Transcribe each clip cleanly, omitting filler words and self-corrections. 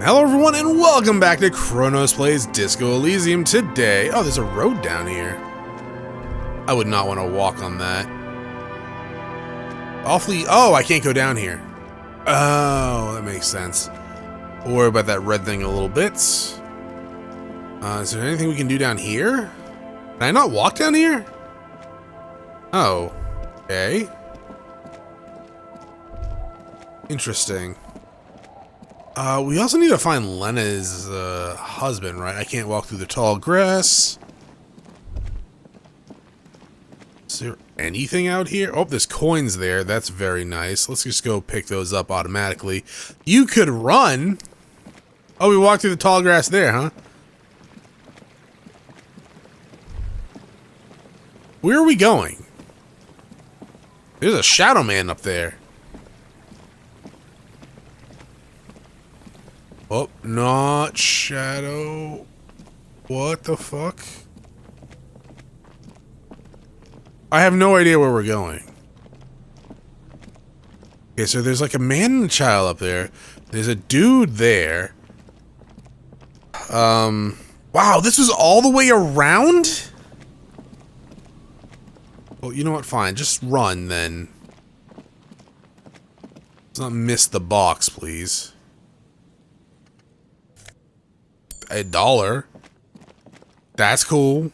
Hello everyone and welcome back to Chronos Plays Disco Elysium. Today, oh, there's a road down here. I would not want to walk on that. Awfully, oh, I can't go down here. Oh, that makes sense. We'll worry about that red thing a little bit. Is there anything we can do down here? Can I not walk down here? Oh, okay. Interesting. We also need to find Lena's husband, right? I can't walk through the tall grass. Is there anything out here? Oh, there's coins there. That's very nice. Let's just go pick those up automatically. You could run. Oh, we walked through the tall grass there, huh? Where are we going? There's a shadow man up there. Oh, not shadow. What the fuck? I have no idea where we're going. Okay, so there's like a man and a child up there. There's a dude there. Wow, this was all the way around? Well, you know what? Fine, just run then. Let's not miss the box, please. $1. That's cool.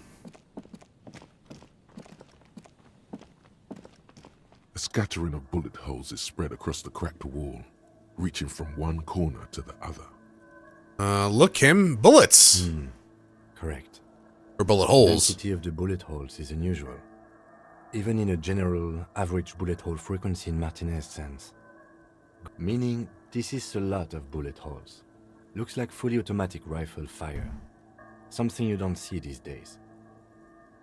A scattering of bullet holes is spread across the cracked wall, reaching from one corner to the other. Look, Kim, bullets. Correct. Or bullet The holes. density of the bullet holes is unusual, even in a general average bullet hole frequency in Martinez sense. Meaning, this is a lot of bullet holes. Looks like fully automatic rifle fire. Something you don't see these days.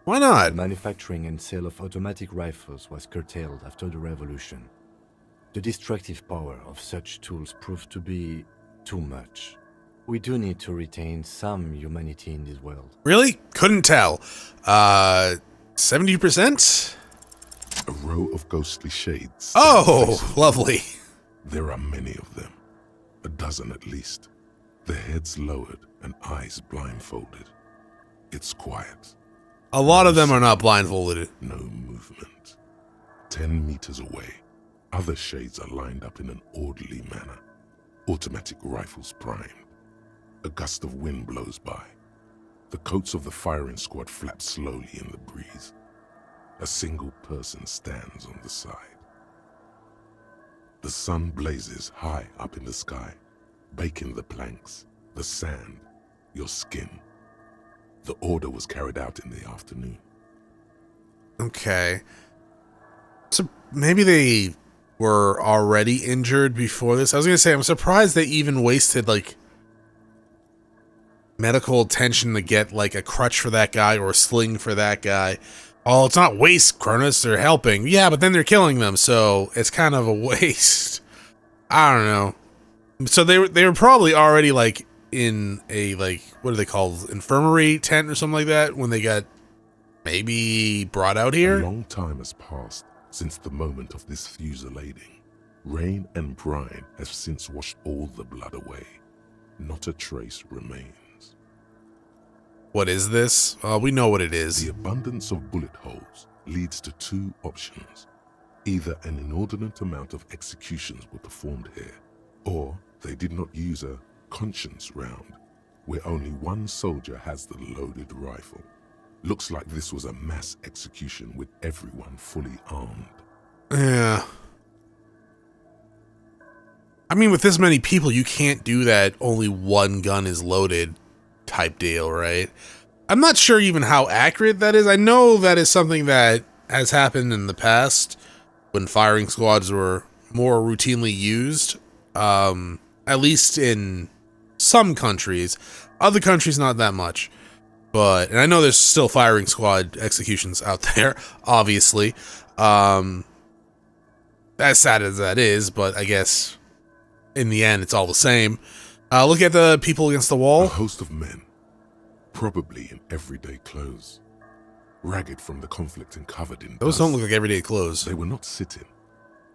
Why not? The manufacturing and sale of automatic rifles was curtailed after the revolution. The destructive power of such tools proved to be too much. We do need to retain some humanity in this world. Really? Couldn't tell. 70%? A row of ghostly shades. Oh, lovely. There are many of them. A dozen at least. Their heads lowered and eyes blindfolded. It's quiet. A lot of them are not blindfolded. No movement. 10 meters away, other shades are lined up in an orderly manner. Automatic rifles primed. A gust of wind blows by. The coats of the firing squad flap slowly in the breeze. A single person stands on the side. The sun blazes high up in the sky, baking the planks, the sand, your skin. The order was carried out in the afternoon. Okay. So maybe they were already injured before this. I was going to say, I'm surprised they even wasted, like, medical attention to get, like, a crutch for that guy or a sling for that guy. Oh, it's not waste, Chronos. They're helping. Yeah, but then they're killing them, so it's kind of a waste. I don't know. So they were probably already, like, in a, like, what are they called? Infirmary tent or something like that when they got maybe brought out here? A long time has passed since the moment of this fusillading. Rain and brine have since washed all the blood away. Not a trace remains. What is this? We know what it is. The abundance of bullet holes leads to two options. Either an inordinate amount of executions were performed here, or they did not use a conscience round, where only one soldier has the loaded rifle. Looks like this was a mass execution with everyone fully armed. Yeah. I mean, with this many people, you can't do that only one gun is loaded type deal, right? I'm not sure even how accurate that is. I know that is something that has happened in the past when firing squads were more routinely used. At least in some countries. Other countries, not that much. But, and I know there's still firing squad executions out there, obviously. As sad as that is, but I guess in the end, it's all the same. Look at the people against the wall. A host of men, probably in everyday clothes, ragged from the conflict and covered in Those dust. don't look like everyday clothes. They were not sitting,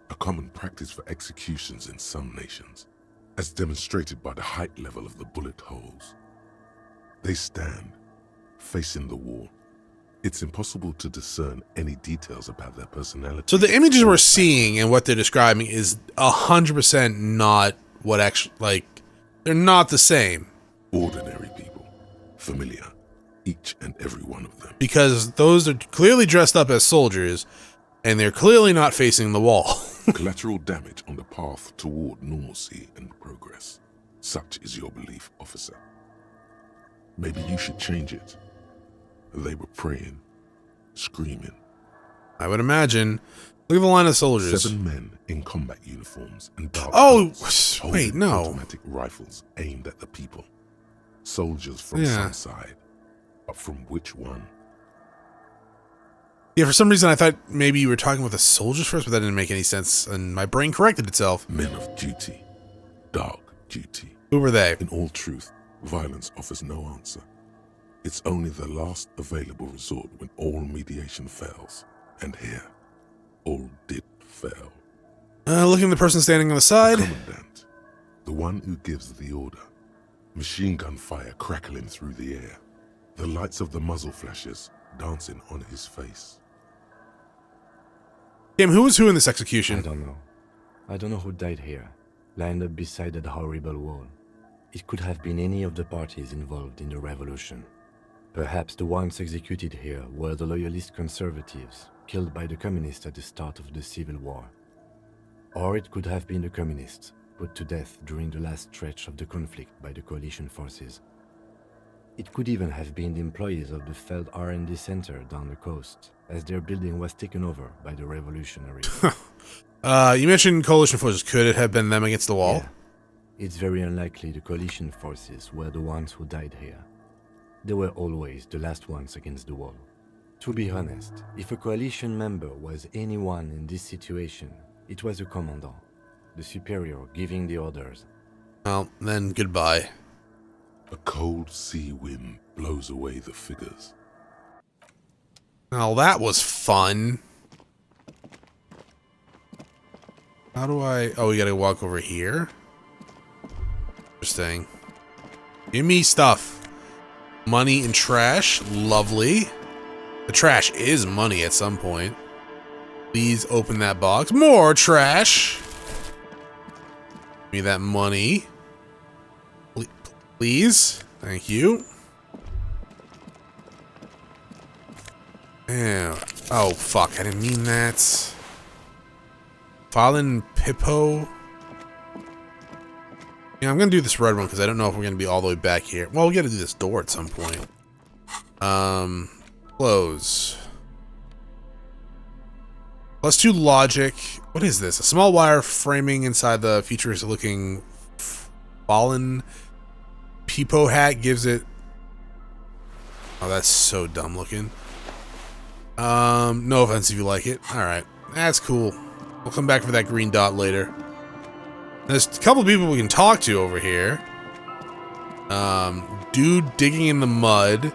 a common practice for executions in some nations. as demonstrated by the height level of the bullet holes. They stand, facing the wall. It's impossible to discern any details about their personality. So the images we're seeing and what they're describing is 100% not what actually, like, they're not the same. Ordinary people, familiar, each and every one of them. Because those are clearly dressed up as soldiers, and they're clearly not facing the wall. Collateral damage on the path toward normalcy and progress. Such is your belief, officer. Maybe you should change it. They were praying, screaming. I would imagine. Look at the line of soldiers. 7 men in combat uniforms and dark Oh, coats, wait, holding no. automatic rifles aimed at the people. Soldiers from some side, but from which one? Yeah, for some reason I thought maybe you were talking with the soldiers first, but that didn't make any sense, and my brain corrected itself. Men of duty, dark duty. Who were they? In all truth, violence offers no answer. It's only the last available resort when all mediation fails. And here, all did fail. Looking at the person standing on the side. The commandant, the one who gives the order. Machine gun fire crackling through the air. The lights of the muzzle flashes dancing on his face. Kim, who was who in this I execution? don't know. I don't know who died here, lined up beside that horrible wall. It could have been any of the parties involved in the revolution. Perhaps the ones executed here were the loyalist conservatives, killed by the communists at the start of the Civil War. Or it could have been the communists, put to death during the last stretch of the conflict by the coalition forces. It could even have been the employees of the failed R&D center down the coast, as their building was taken over by the revolutionaries. You mentioned coalition forces. Could it have been them against the wall? Yeah. It's very unlikely the coalition forces were the ones who died here. They were always the last ones against the wall. To be honest, if a coalition member was anyone in this situation, it was a commandant, the superior giving the orders. Well, then goodbye. A cold sea wind blows away the figures. Oh, that was fun. How do I... Oh, we gotta walk over here? Interesting. Give me stuff. Money and trash. Lovely. The trash is money at some point. Please open that box. More trash. Give me that money. Please. Thank you. Yeah. Oh, fuck. I didn't mean that. Fallen Pippo. Yeah, I'm gonna do this red one because I don't know if we're gonna be all the way back here. Well, we gotta do this door at some point. Close. +2 logic. What is this? A small wire framing inside the futuristic looking Fallen Pippo hat gives it... Oh, that's so dumb looking. No offense if you like it. Alright. That's cool. We'll come back for that green dot later. There's a couple people we can talk to over here. Dude digging in the mud.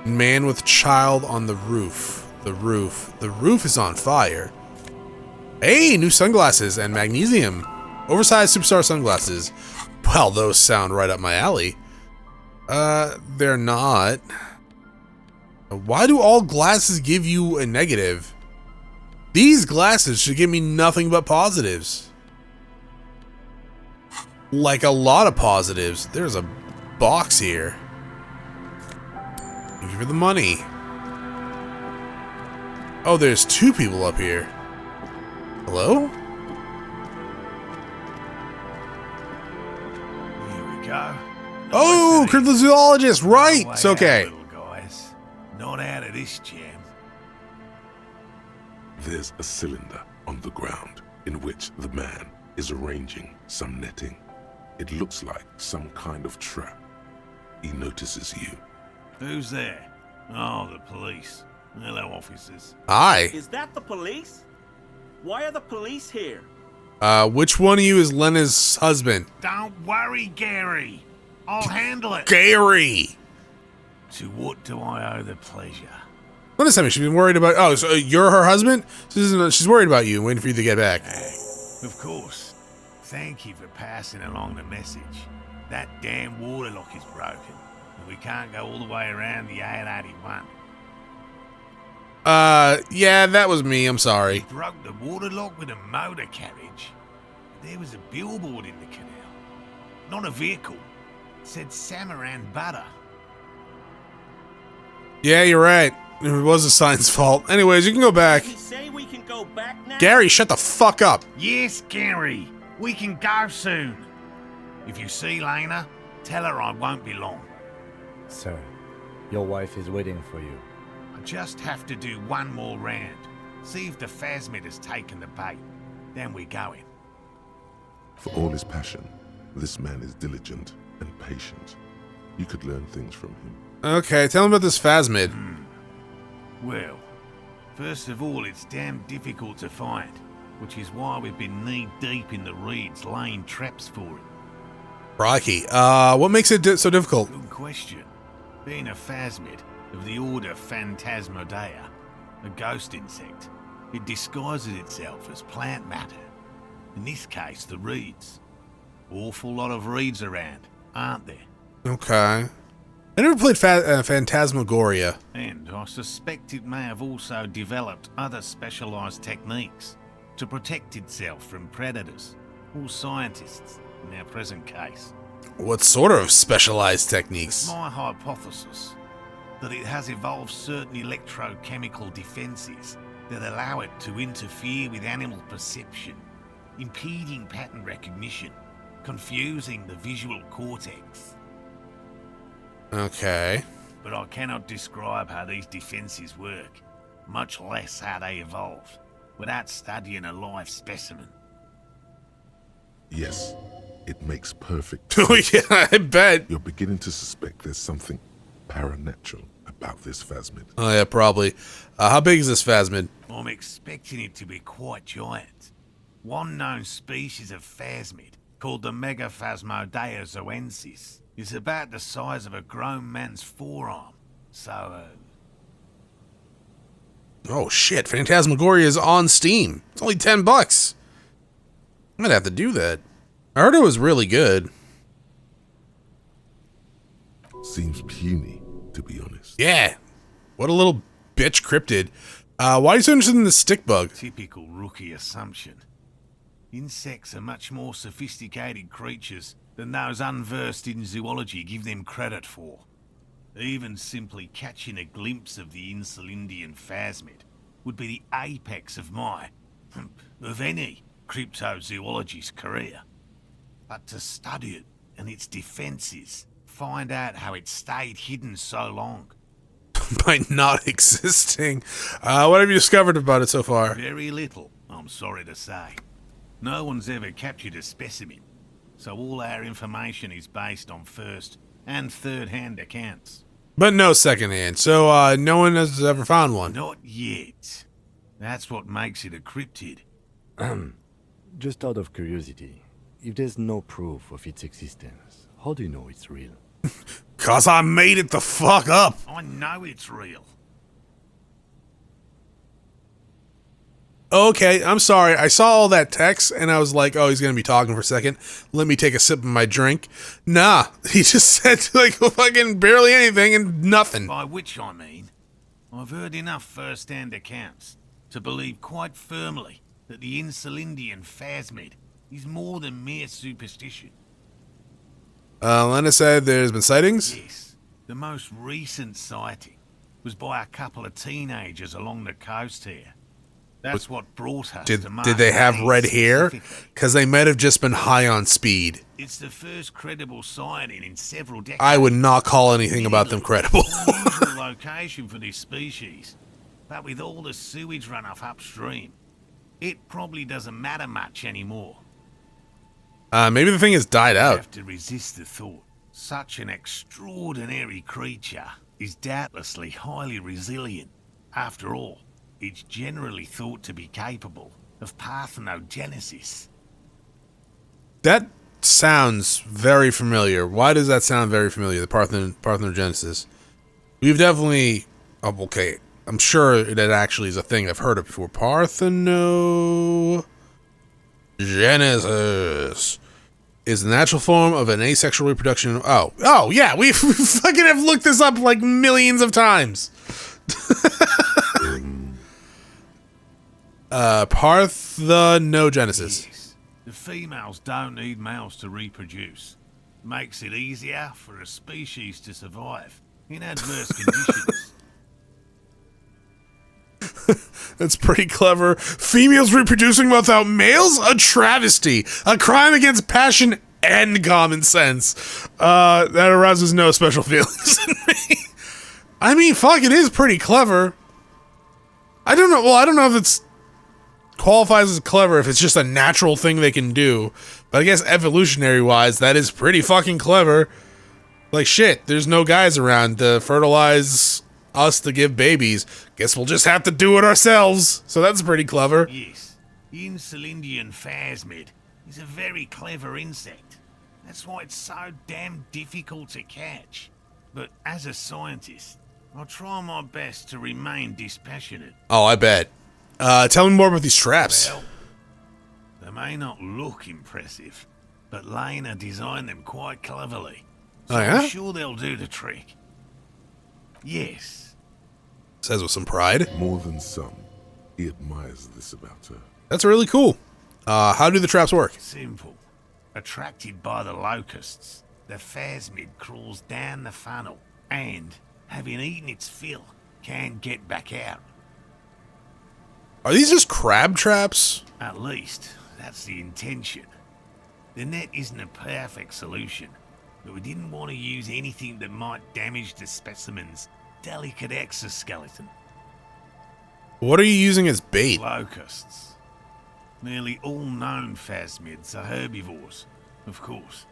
Man with child on the roof. The roof is on fire. Hey, new sunglasses and magnesium. Oversized superstar sunglasses. Well, those sound right up my alley. They're not. Why do all glasses give you a negative? These glasses should give me nothing but positives. Like a lot of positives. There's a box here. Thank you for the money. Oh, there's 2 people up here. Hello? Here we go. Oh, cryptozoologist, right? It's okay. Little guys. Not out of this jam. There's a cylinder on the ground in which the man is arranging some netting. It looks like some kind of trap. He notices you. Who's there? Oh, the police. Hello, officers. Hi. Is that the police? Why are the police here? Which one of you is Lena's husband? Don't worry, Gary. I'll handle it. Gary! To what do I owe the pleasure? Lena's telling me she's been worried about... Oh, so you're her husband? She's worried about you, waiting for you to get back. Of course. thank you for passing along the message. That damn waterlock is broken, and we can't go all the way around the 881. Yeah, that was me. I'm sorry. Broke the waterlock with a motor carriage. There was a billboard in the canal. Not a vehicle. It said Samaran Butter. Yeah, you're right. It was the sign's fault. Anyways, you can go back. Did he say we can go back now? Gary, shut the fuck up. Yes, Gary. We can go soon. If you see Lena, tell her I won't be long. Sir, your wife is waiting for you. I just have to do one more round. See if the phasmid has taken the bait. Then we're going. For all his passion, this man is diligent and patient. You could learn things from him. Okay, tell him about this phasmid. Well, first of all, it's damn difficult to find, which is why we've been knee-deep in the reeds laying traps for it. Rocky, what makes it so difficult? Good question. Being a phasmid of the order Phantasmodea, a ghost insect, it disguises itself as plant matter. In this case, the reeds. Awful lot of reeds around, aren't there? Okay. I never played Phantasmagoria. And I suspect it may have also developed other specialized techniques to protect itself from predators or scientists in our present case. What sort of specialized techniques? It's my hypothesis that it has evolved certain electrochemical defenses that allow it to interfere with animal perception, impeding pattern recognition, confusing the visual cortex. Okay. But I cannot describe how these defenses work, much less how they evolved, without studying a live specimen. Yes, it makes perfect Oh sense. yeah, I bet. You're beginning to suspect there's something paranatural about this phasmid. Oh yeah, probably. How big is this phasmid? I'm expecting it to be quite giant. One known species of phasmid, called the Megaphasmodea zoensis, is about the size of a grown man's forearm. So, Oh shit, Phantasmagoria is on Steam. It's only $10. I'm gonna have to do that. I heard it was really good. Seems puny, to be honest. Yeah. What a little bitch cryptid. Why are you so interested in the stick bug? typical rookie assumption. Insects are much more sophisticated creatures than those unversed in zoology give them credit for. Even simply catching a glimpse of the Insulindian phasmid would be the apex of of any cryptozoologist's career. But to study it and its defenses, find out how it stayed hidden so long. By not existing. What have you discovered about it so far? Very little, I'm sorry to say. No one's ever captured a specimen, so all our information is based on first and third-hand accounts. But no secondhand, so no one has ever found one. Not yet. That's what makes it a cryptid. Just out of curiosity, if there's no proof of its existence, how do you know it's real? 'Cause I made it the fuck up. I know it's real. Okay, I'm sorry. I saw all that text and I was like, oh, he's gonna be talking for a second. Let me take a sip of my drink. Nah, he just said like fucking barely anything and nothing. By which I mean, I've heard enough first-hand accounts to believe quite firmly that the Insulindian phasmid is more than mere superstition. Lena said there's been sightings? Yes, the most recent sighting was by a couple of teenagers along the coast here. That's what brought us Did to they have Martinique red hair? specifically. Because they might have just been high on speed. It's the first credible sighting in several decades. I would not call anything about them credible. Unusual location for this species, but with all the sewage runoff upstream, it probably doesn't matter much anymore. Maybe the thing has died I out. have to resist the thought. Such an extraordinary creature is doubtlessly highly resilient. After all, it's generally thought to be capable of parthenogenesis. That sounds very familiar. Why does that sound very familiar? The parthenogenesis. We've definitely. Oh, okay. I'm sure that actually is a thing. I've heard it before. Parthenogenesis. Genesis is the natural form of an asexual reproduction. Oh, yeah, we fucking have looked this up like millions of times. Parthenogenesis. Yes. The females don't need males to reproduce. Makes it easier for a species to survive in adverse conditions. That's pretty clever. Females reproducing without males? A travesty. A crime against passion and common sense. That arouses no special feelings in me. I mean, fuck, it is pretty clever. I don't know. Well, I don't know if it's qualifies as clever if it's just a natural thing they can do. But I guess evolutionary-wise, that is pretty fucking clever. Like, shit, there's no guys around to fertilize us to give babies. Guess we'll just have to do it ourselves. So that's pretty clever. Yes, the Insulindian phasmid is a very clever insect. That's why it's so damn difficult to catch. But as a scientist, I'll try my best to remain dispassionate. Oh, I bet. Tell me more about these traps. Well, they may not look impressive, but Lena designed them quite cleverly. So Oh, yeah? I'm sure they'll do the trick. Yes. Says with some pride. More than some, he admires this about her. That's really cool. How do the traps work? Simple. Attracted by the locusts, the phasmid crawls down the funnel and, having eaten its fill, can get back out. Are these just crab traps? At least, that's the intention. The net isn't a perfect solution, but we didn't want to use anything that might damage the specimen's delicate exoskeleton. What are you using as bait? Locusts. Nearly all known phasmids are herbivores, of course.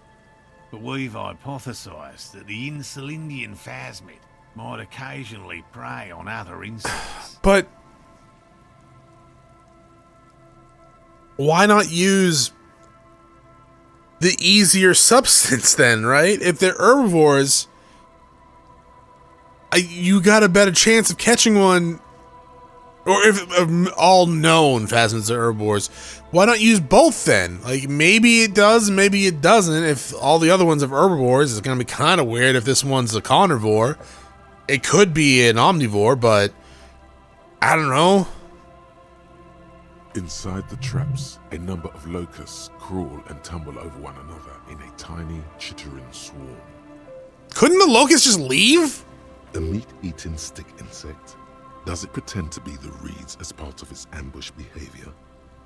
But we've hypothesized that the Insulindian phasmid might occasionally prey on other insects. But why not use the easier substance then, right? If they're herbivores, you got a better chance of catching one. Or if all known phasmids are herbivores, why not use both then? Like, maybe it does, maybe it doesn't. If all the other ones are herbivores, it's going to be kind of weird if this one's a carnivore. It could be an omnivore, but I don't know. Inside the traps, a number of locusts crawl and tumble over one another in a tiny, chittering swarm. Couldn't the locust just leave? A meat-eating stick insect. Does it pretend to be the reeds as part of its ambush behavior?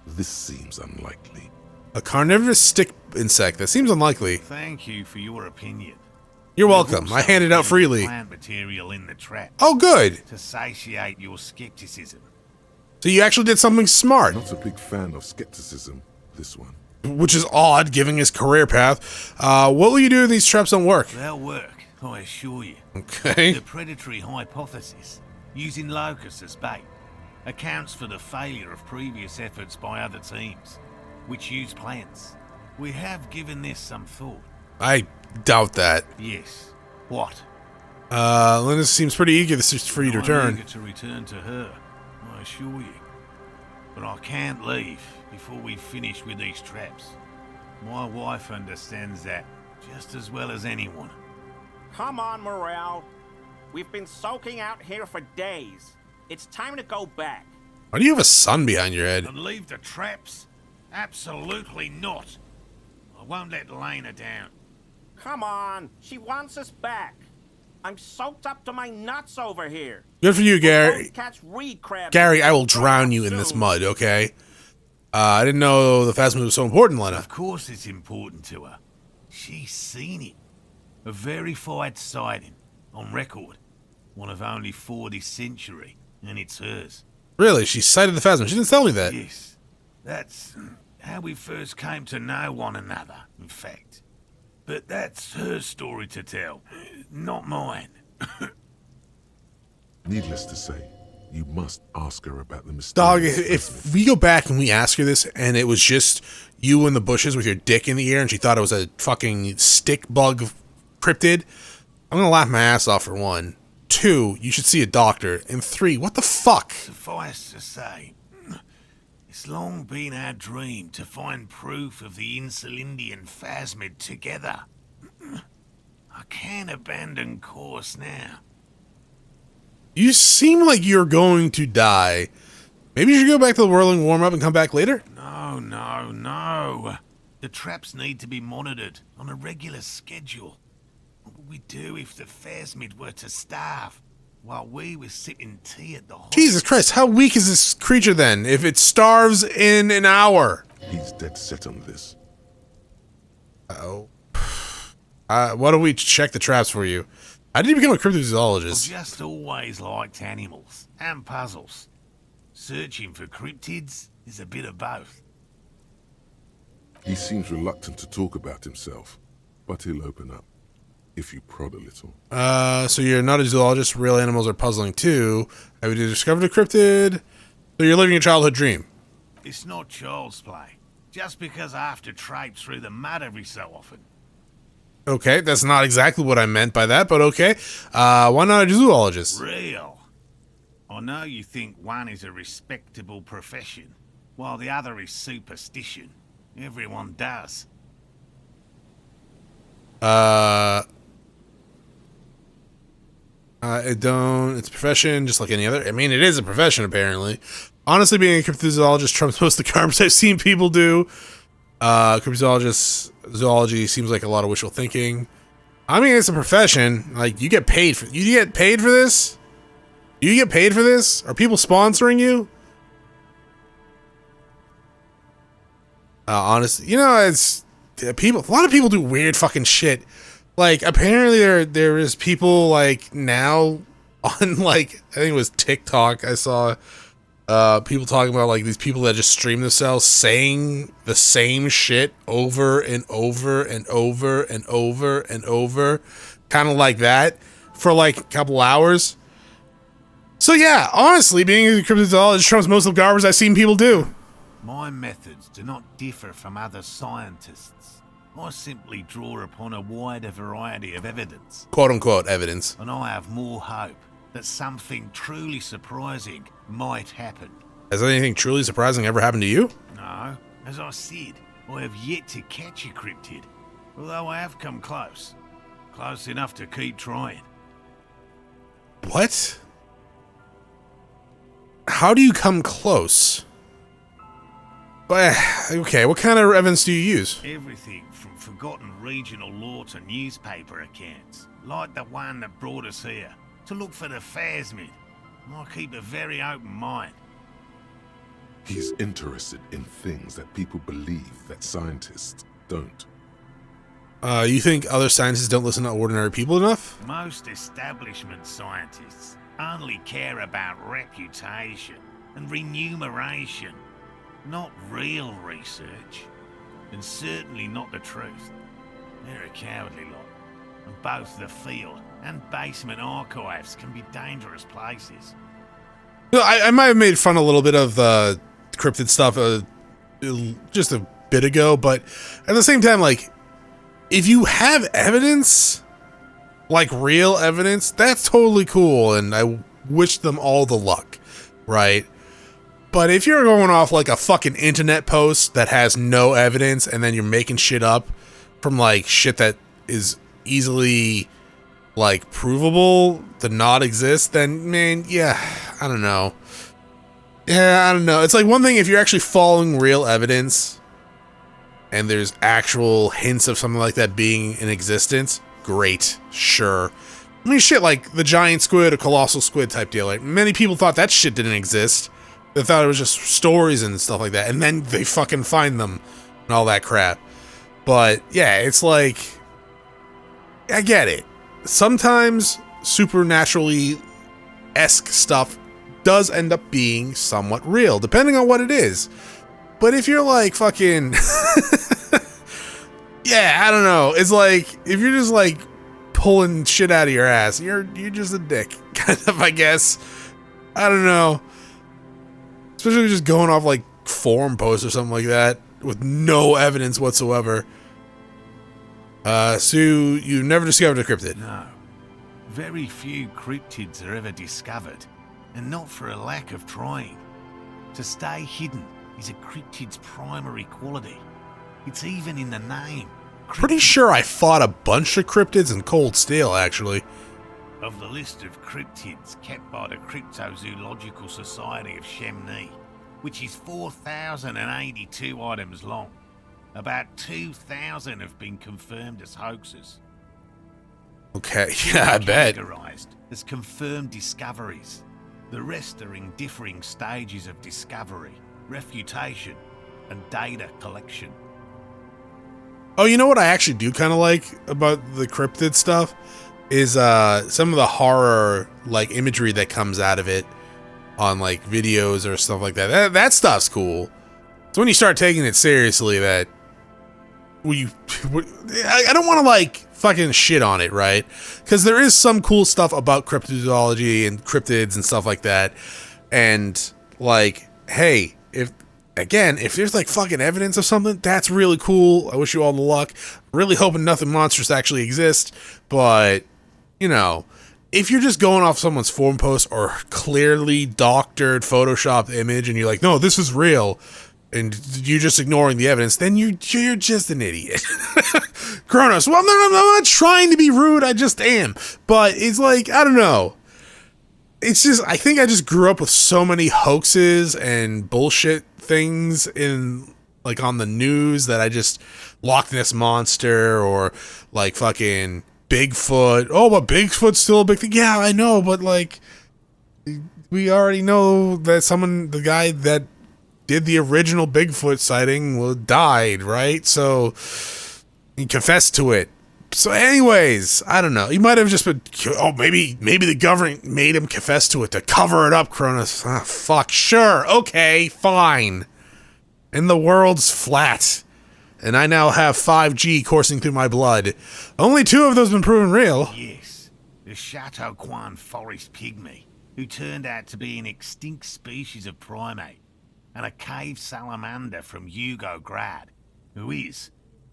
This seems unlikely. A carnivorous stick insect. That seems unlikely. Thank you for your opinion. You're We've welcome. also I hand it out used freely. Plant material in the trap Oh, good. to satiate your skepticism. So you actually did something smart, Not a big fan of skepticism, this one. which is odd, given his career path. What will you do if these traps don't work? They'll work, I assure you. Okay. The predatory hypothesis, using locusts as bait, accounts for the failure of previous efforts by other teams, which use plants. We have given this some thought. I doubt that. Yes. What? Lena seems pretty eager for you to I'm return. eager to return to her, I assure you. But I can't leave before we finish with these traps. My wife understands that just as well as anyone. Come on, Morale. We've been soaking out here for days. It's time to go back. Why do you have a sun behind your head? And leave the traps? Absolutely not. I won't let Lena down. Come on, she wants us back. I'm soaked up to my nuts over here. Good for you, Gary. Both catch reed crabs. Gary, I will drown you in this Soon. mud, okay? I didn't know the phasmid was so important, Lena. Of course it's important to her. She's seen it. A verified sighting, on record. One of only 4 this century, and it's hers. Really? She sighted the phasmid. She didn't tell me that. Yes, that's how we first came to know one another, in fact. But that's her story to tell, not mine. Needless to say, you must ask her about the Dog, mysterious if we go back and we ask her this, and it was just you in the bushes with your dick in the air, and she thought it was a fucking stick bug cryptid, I'm gonna laugh my ass off for 1. 2, you should see a doctor. And 3, what the fuck? Suffice to say, It's long been our dream to find proof of the Insulindian phasmid together. I can't abandon course now. You seem like you're going to die. Maybe you should go back to the whirling warm-up and come back later? No. The traps need to be monitored on a regular schedule. What would we do if the phasmid were to starve while we were sipping tea at the hospital? Jesus Christ, how weak is this creature then, if it starves in an hour? He's dead set on this. Uh-oh. Why don't we check the traps for you? How did you become a cryptozoologist? I've just always liked animals and puzzles. Searching for cryptids is a bit of both. He seems reluctant to talk about himself, but he'll open up, if you prod a little. So you're not a zoologist, real animals are puzzling too. Have you discovered a cryptid? So you're living a childhood dream. It's not child's play, just because I have to traipse through the mud every so often. Okay, that's not exactly what I meant by that, but okay. Why not a zoologist? Real. I know you think one is a respectable profession, while the other is superstition. Everyone does. It's a profession just like any other. I mean, it is a profession, apparently. Honestly, being a cryptozoologist trumps most of the garbage I've seen people do. Zoology seems like a lot of wishful thinking. I mean, it's a profession. Like, you get paid for this? You get paid for this? Are people sponsoring you? Honestly, you know, it's people. A lot of people do weird fucking shit. Like, apparently there is people like now on like, I think it was TikTok. I saw people talking about like these people that just stream themselves saying the same shit over and over and over and over and over, kind of like that for like a couple hours. So yeah, honestly, being a cryptozoologist trumps most of the garbage I've seen people do. My methods do not differ from other scientists. I simply draw upon a wider variety of evidence. Quote unquote evidence. And I have more hope that something truly surprising might happen. Has anything truly surprising ever happened to you? No, as I said, I have yet to catch a cryptid, although I have come close. Close enough to keep trying. What? How do you come close? Okay, what kind of evidence do you use? Everything from forgotten regional lore to newspaper accounts, like the one that brought us here, to look for the phasmid. I keep a very open mind. He's interested in things that people believe that scientists don't. You think other scientists don't listen to ordinary people enough? Most establishment scientists only care about reputation and remuneration, not real research, and certainly not the truth. They're a cowardly lot, and both the field and basement archives can be dangerous places. I might have made fun a little bit of the cryptid stuff just a bit ago, but at the same time, like, if you have evidence, like real evidence, that's totally cool, and I wish them all the luck, right? But if you're going off like a fucking internet post that has no evidence, and then you're making shit up from like shit that is easily like provable to not exist, then man, yeah, I don't know. Yeah, I don't know. It's like one thing if you're actually following real evidence and there's actual hints of something like that being in existence, great, sure. I mean, shit like the giant squid or colossal squid type deal. Like, many people thought that shit didn't exist. They thought it was just stories and stuff like that, and then they fucking find them and all that crap. But yeah, it's like, I get it. Sometimes supernaturally-esque stuff does end up being somewhat real, depending on what it is. But if you're like fucking, yeah, I don't know. It's like if you're just like pulling shit out of your ass, you're just a dick, kind of, I guess. I don't know. Especially just going off like forum posts or something like that with no evidence whatsoever. So you never discovered a cryptid? No. Very few cryptids are ever discovered, and not for a lack of trying. To stay hidden is a cryptid's primary quality. It's even in the name. Pretty sure I fought a bunch of cryptids in Cold Steel, actually. Of the list of cryptids kept by the Cryptozoological Society of Chemney, which is 4,082 items long, about 2,000 have been confirmed as hoaxes. Okay, yeah, I bet. Categorized as confirmed discoveries. The rest are in differing stages of discovery, refutation, and data collection. Oh, you know what I actually do kind of like about the cryptid stuff is some of the horror like imagery that comes out of it on like videos or stuff like that. That stuff's cool. So when you start taking it seriously, that I don't want to like fucking shit on it, right? Because there is some cool stuff about cryptozoology and cryptids and stuff like that. And like, hey, if there's like fucking evidence of something, that's really cool. I wish you all the luck. Really hoping nothing monstrous actually exists. But, you know, if you're just going off someone's forum post or clearly doctored, photoshopped image and you're like, no, this is real, and you're just ignoring the evidence, then you're just an idiot. Chronos, well, I'm not trying to be rude, I just am. But it's like, I don't know. It's just, I think I just grew up with so many hoaxes and bullshit things in, like, on the news that I just, Loch Ness Monster or, like, fucking Bigfoot. Oh, but Bigfoot's still a big thing. Yeah, I know, but, like, we already know that the guy that did the original Bigfoot sighting died, right? So, he confessed to it. So anyways, I don't know. He might have just been, maybe the government made him confess to it to cover it up, Chronos. Ah, fuck, sure, okay, fine. And the world's flat. And I now have 5G coursing through my blood. Only 2 of those have been proven real. Yes, the Chateau Quan forest pygmy, who turned out to be an extinct species of primate, and a cave salamander from Yugograd, who is,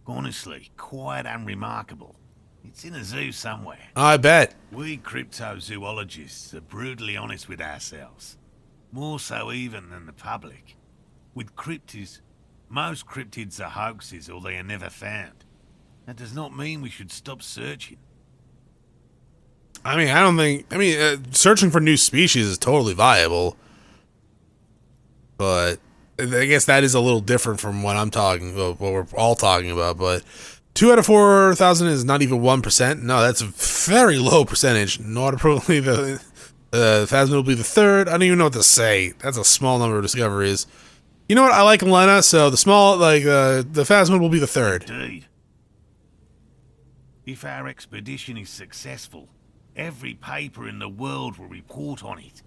honestly, quite unremarkable. It's in a zoo somewhere. I bet. We cryptozoologists are brutally honest with ourselves. More so even than the public. With cryptids, most cryptids are hoaxes or they are never found. That does not mean we should stop searching. I mean, searching for new species is totally viable. But I guess that is a little different from what I'm talking about, what we're all talking about. But 2 out of 4,000 is not even 1%. No, that's a very low percentage. Not probably the phasmid will be the 3rd. I don't even know what to say. That's a small number of discoveries. You know what? I like Lena, so the phasmid will be the 3rd. Indeed. If our expedition is successful, every paper in the world will report on it.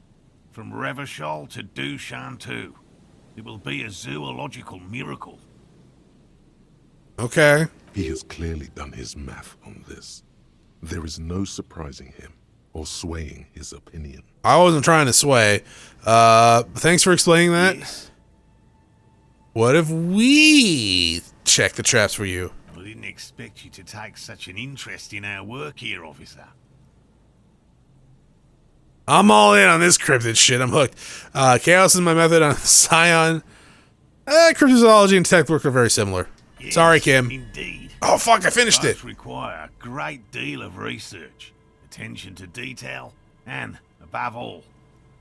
From Revachol to Dushantu. It will be a zoological miracle. Okay. He has clearly done his math on this. There is no surprising him or swaying his opinion. I wasn't trying to sway. Thanks for explaining that. Yes. What if we check the traps for you? I didn't expect you to take such an interest in our work here, officer. I'm all in on this cryptid shit. I'm hooked. Chaos is my method on Scion. Cryptozoology and tech work are very similar. Yes, Sorry, Kim. Indeed. Oh, fuck, I finished Both it. require a great deal of research, attention to detail, and, above all,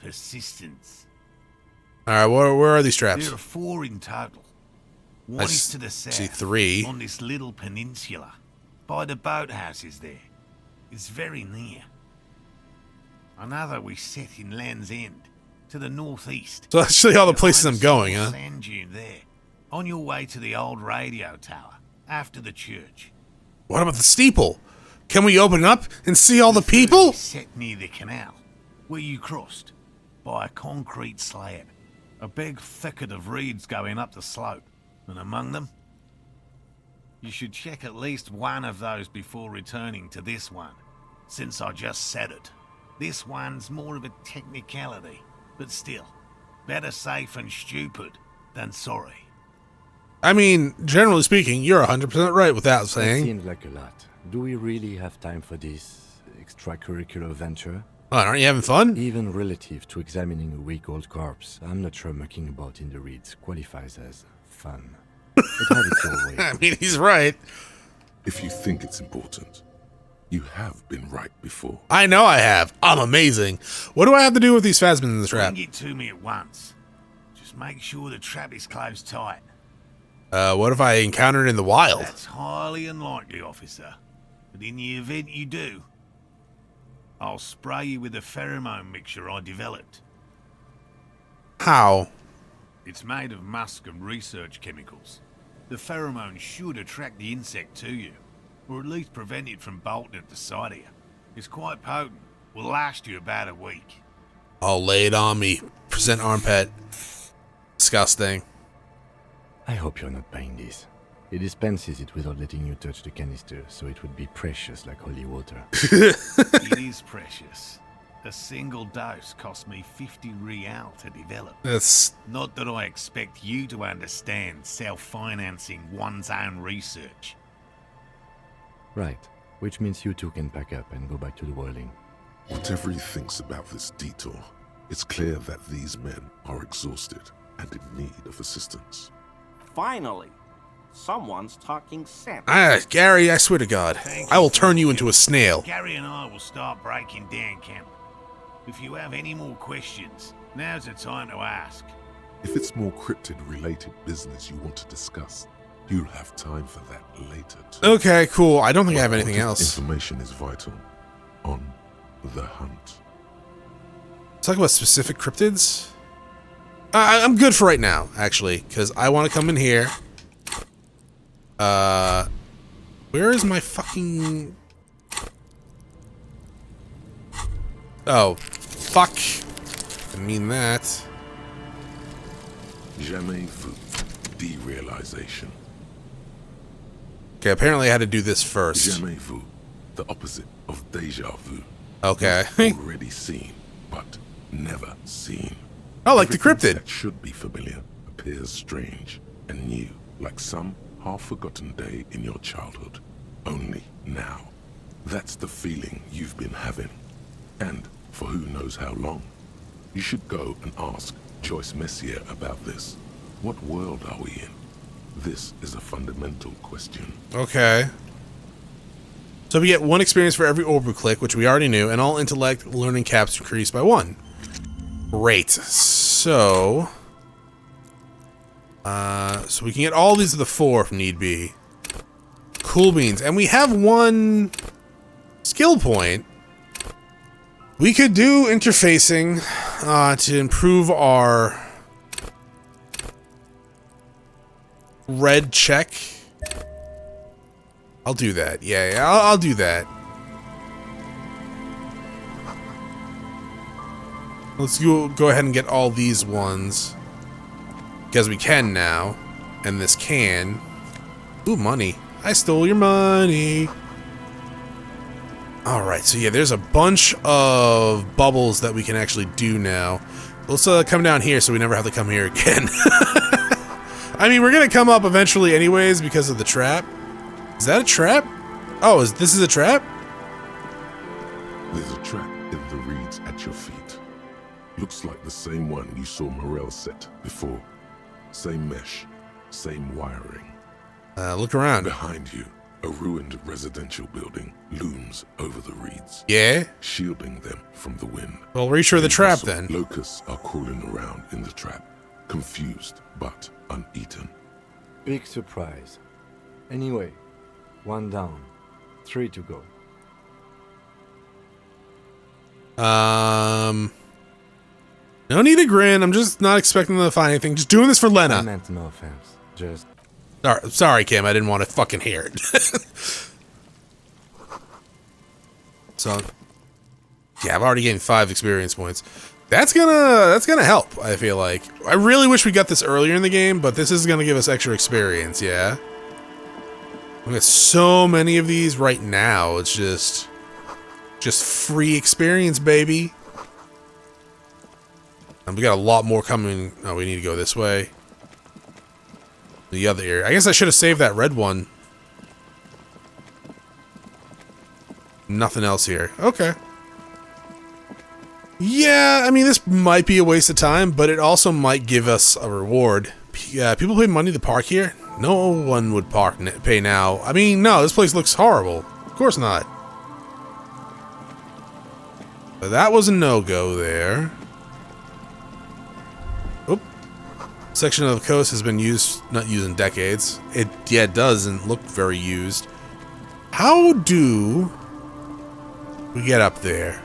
persistence. All right, where are these traps? There are 4 in total. One is to the south, see 3. on this little peninsula, by the boathouses there. It's very near. Another we set in Land's End, to the northeast. So that's actually all the Behind places I'm a going, small huh? Sand dune there, on your way to the old radio tower, after the church. What about the steeple? Can we open it up and see all the people? Set near the canal, where you crossed, by a concrete slab. A big thicket of reeds going up the slope, and among them, you should check at least one of those before returning to this one, since I just said it. This one's more of a technicality, but still, better safe and stupid than sorry. I mean, generally speaking, you're 100% right without That saying. seems like a lot. Do we really have time for this extracurricular venture? Oh, aren't you having fun? Even relative to examining a week-old corpse, I'm not sure mucking about in the reeds qualifies as fun. But have it your way. I mean, he's right. If you think it's important, you have been right before. I know I have. I'm amazing. What do I have to do with these phasmids in the trap? Bring it to me at once. Just make sure the trap is closed tight. What if I encounter it in the wild? That's highly unlikely, officer. But in the event you do, I'll spray you with a pheromone mixture I developed. How? It's made of musk and research chemicals. The pheromone should attract the insect to you, or at least prevent it from bolting at the sight of you. It's quite potent. Will last you about a week. I'll lay it on me. Present armpit. Disgusting. I hope you're not buying this. He dispenses it without letting you touch the canister, so it would be precious like holy water. It is precious. A single dose cost me 50 real to develop. That's... Not that I expect you to understand self-financing one's own research. Right, which means you two can pack up and go back to the whirling. Whatever he thinks about this detour, it's clear that these men are exhausted and in need of assistance. Finally, someone's talking sense. Gary, I swear to God, I will turn you into a snail. Gary and I will start breaking down camp. If you have any more questions, now's the time to ask. If it's more cryptid-related business you want to discuss, you'll have time for that later too. Okay, cool. I don't think I have anything What else. information is vital on the hunt. Talk about specific cryptids? I'm good for right now, actually, because I want to come in here. Where is my fucking... Oh, fuck. I mean that. Jamais vu. Derealization. Okay, apparently I had to do this first. Jamais vu. The opposite of deja vu. Okay. Already seen, but never seen. Oh, like the Everything cryptid. that should be familiar appears strange and new, like some half-forgotten day in your childhood. Only now. That's the feeling you've been having. And for who knows how long. You should go and ask Joyce Messier about this. What world are we in? This is a fundamental question. Okay. So we get 1 experience for every orb we click, which we already knew, and all intellect learning caps increased by 1. Great. So we can get all these to the 4 if need be. Cool beans. And we have 1 skill point. We could do interfacing to improve our red check. I'll do that. Yeah, I'll do that. Let's go ahead and get all these ones. Because we can now. And this can. Ooh, money. I stole your money. Alright, so yeah, there's a bunch of bubbles that we can actually do now. Let's come down here so we never have to come here again. I mean, we're gonna come up eventually anyways because of the trap. Is that a trap? Oh, this is a trap? There's a trap in the reeds at your feet. Looks like the same one you saw Morel set before. Same mesh, same wiring. Look around. Behind you, a ruined residential building looms over the reeds, Yeah? shielding them from the wind. Well, reach for the trap Hustle. then. Locusts are crawling around in the trap, confused but uneaten. Big surprise. Anyway, 1 down, 3 to go. No need to grin. I'm just not expecting them to find anything. Just doing this for I Lena. meant no offense. Just Sorry, Kim. I didn't want to fucking hear it. So, yeah, I've already gained 5 experience points. That's gonna help, I feel like. I really wish we got this earlier in the game, but this is gonna give us extra experience, yeah? We got so many of these right now. It's just free experience, baby. And we got a lot more coming. Oh, we need to go this way. The other area. I guess I should have saved that red one. Nothing else here. Okay. Yeah, I mean, this might be a waste of time, but it also might give us a reward. People pay money to park here? No one would pay now. I mean, no, this place looks horrible. Of course not. But that was a no-go there. Oop. Section of the coast has been not used in decades. It doesn't look very used. How do we get up there?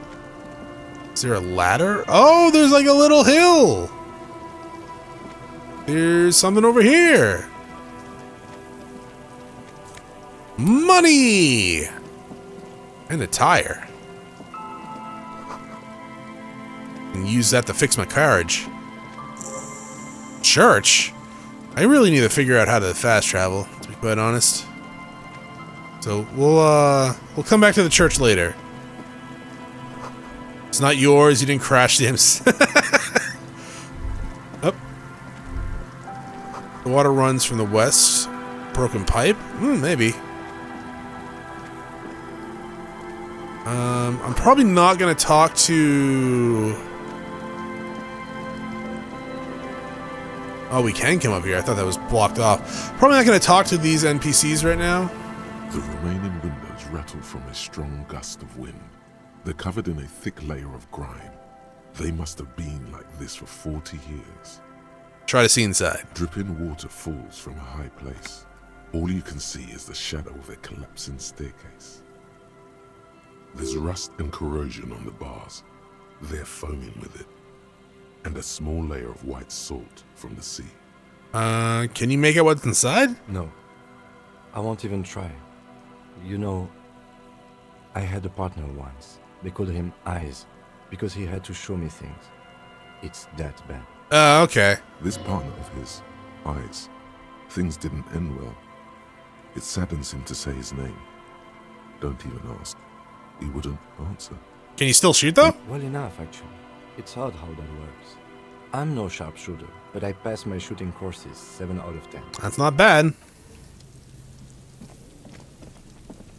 Is there a ladder? Oh, there's like a little hill. There's something over here. Money! And a tire. And use that to fix my carriage. Church? I really need to figure out how to fast travel, to be quite honest. So we'll come back to the church later. It's not yours, you didn't crash the Up. The water runs from the west. Broken pipe? Maybe. I'm probably not gonna talk to... Oh, we can come up here. I thought that was blocked off. Probably not gonna talk to these NPCs right now. The remaining windows rattle from a strong gust of wind. They're covered in a thick layer of grime. They must have been like this for 40 years. Try to see inside. Dripping water falls from a high place. All you can see is the shadow of a collapsing staircase. There's rust and corrosion on the bars. They're foaming with it. And a small layer of white salt from the sea. Can you make out what's inside? No. I won't even try. You know, I had a partner once. They called him Eyes, because he had to show me things. It's that bad. Okay. This partner of his, Eyes, things didn't end well. It saddens him to say his name. Don't even ask. He wouldn't answer. Can you still shoot though? Well enough, actually. It's odd how that works. I'm no sharpshooter, but I pass my shooting courses 7 out of 10. That's not bad.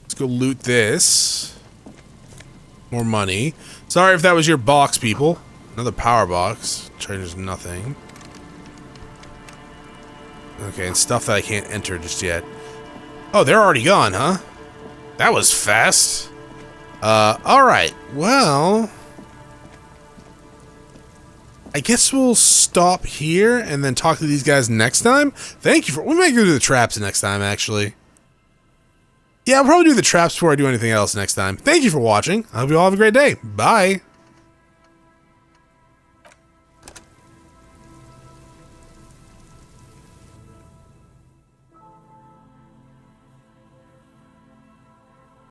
Let's go loot this. More money. Sorry if that was your box, people. Another power box. Charges nothing. Okay, and stuff that I can't enter just yet. Oh, they're already gone, huh? That was fast. Alright. Well, I guess we'll stop here and then talk to these guys next time. Thank you for... We might go do the traps next time, actually. Yeah, I'll probably do the traps before I do anything else next time. Thank you for watching. I hope you all have a great day. Bye.